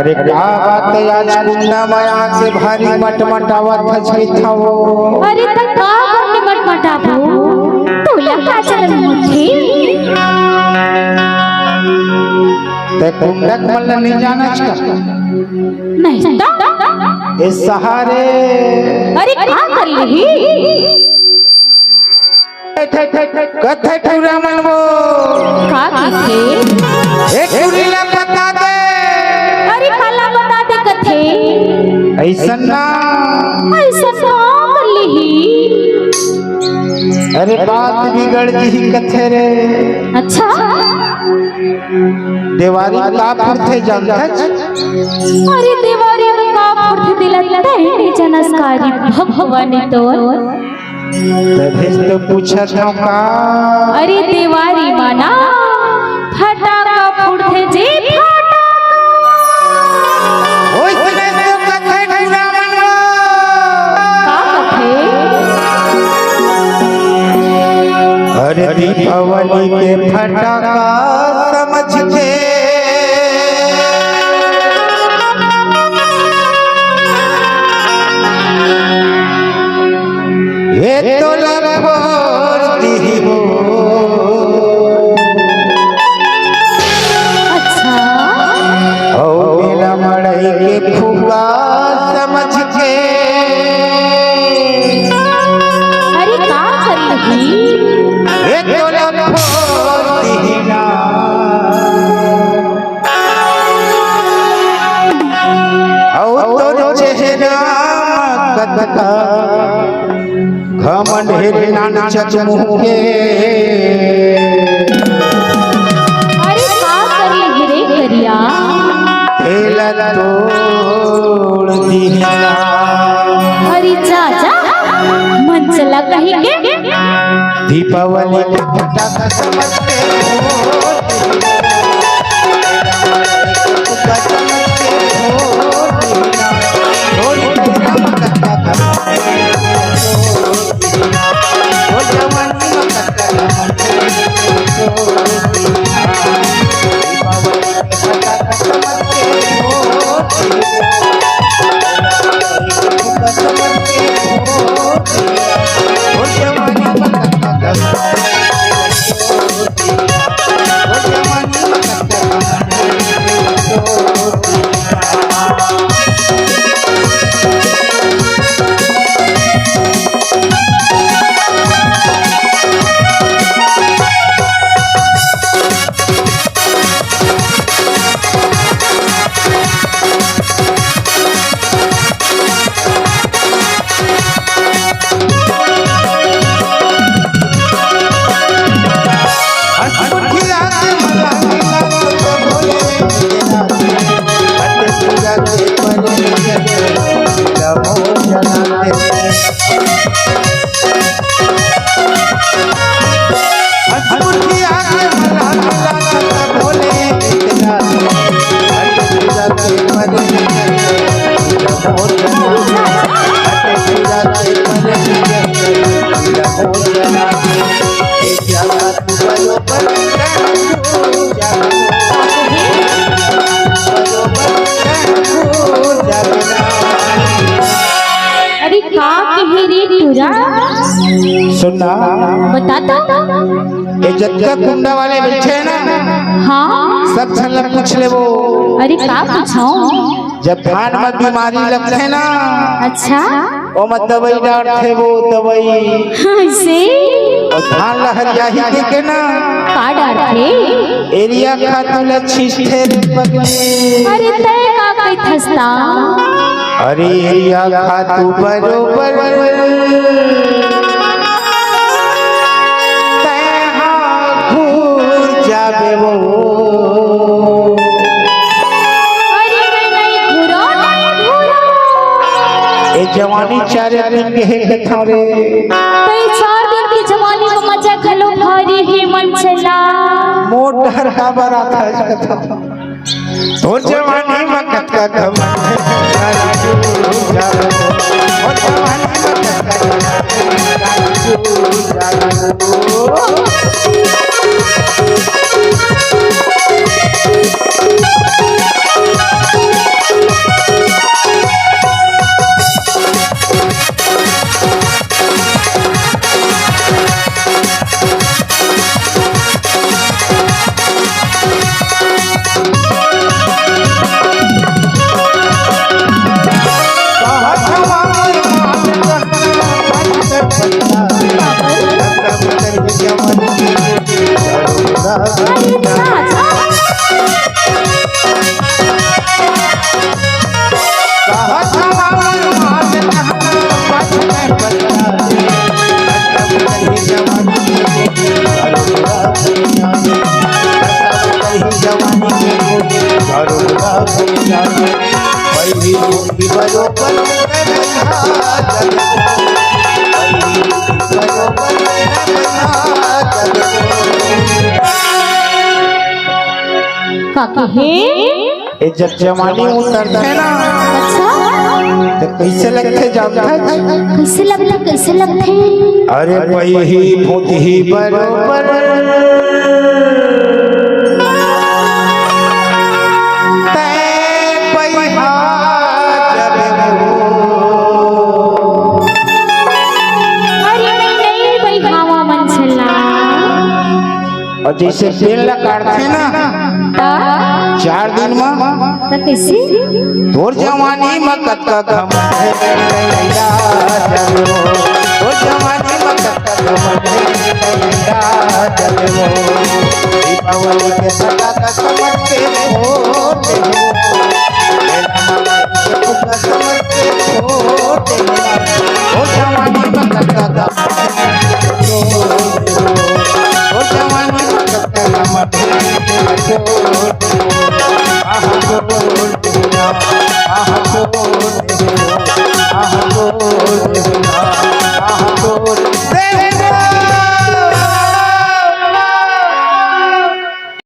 अरे क्या बात है आज कुंडा माया से भारी मटमटावत छइथाओ। अरे त का करने मटमटाबो तोला का चलन मुझे ते कुंडक मल्ल नहीं जाना का नहीं ता इस सहारे अरे का कर लेही कथे ठुरा मनवो का कीथे एक ठुरीला बता दे। अरे काला बता दे कथे ऐसा ना कर लेही। अरे बात बिगड़ जी कथे रे। अच्छा देवारी का पुरथे जानता अरे देवारी में का पुरथे दिला तैने जनस्कारी भगवानी तो तभेस तो पूछा था का। अरे देवारी माना फटाका पुरथे जे अरे दीपावली के फटाका समझ के ये तो लखोरती हो। अच्छा ओ मेरा मड़ई के फुगा समझ के अरे का कर लगी ये तो लखोरती ना। ओ तो चेहरा कदका घमंड हिरना चचमुह के। अरे का कर लगी रे करिया तेल तोड़ दिया। अरे चाचा मन चला कहीं के दीपावली के फटाका समझते हो। सुनना बताता ये जगह कुंडा वाले बैठे ना। हाँ सब छल पूछ ले वो। अरे का पूछो जब धान में बीमारी लगते ना। अच्छा ओ मत दवाई डालते वो दवाई ऐसे और धान लहरिया ही के ना का डालते एरिया खातू लच्छी थे पगली अरे तय का कोई थसता अरे एरिया खातू बरोबर तैहा घूर जाबे वो अरे नहीं घुरो ए जवानी चार दिन के है थारे तय 4 दिन की जवानी में मजा खलो भारी ही मन चला मोटर खबर आता है कथा तो जवानी में कथा घम और जवानी में काके जब जवानी उतरता है ना अच्छा तो कैसे लगते जानता है कैसे लगते अरे वही भूति बरोबर और जैसे पेड़ ला काटते ना 4 दिन में तो कैसे तोर जवानी में कत्ता घम तोर जवानी में कत्ता घम दीपावली के सदा का समझ के होते समझ के होते तोर जवानी में कत्ता घम आहा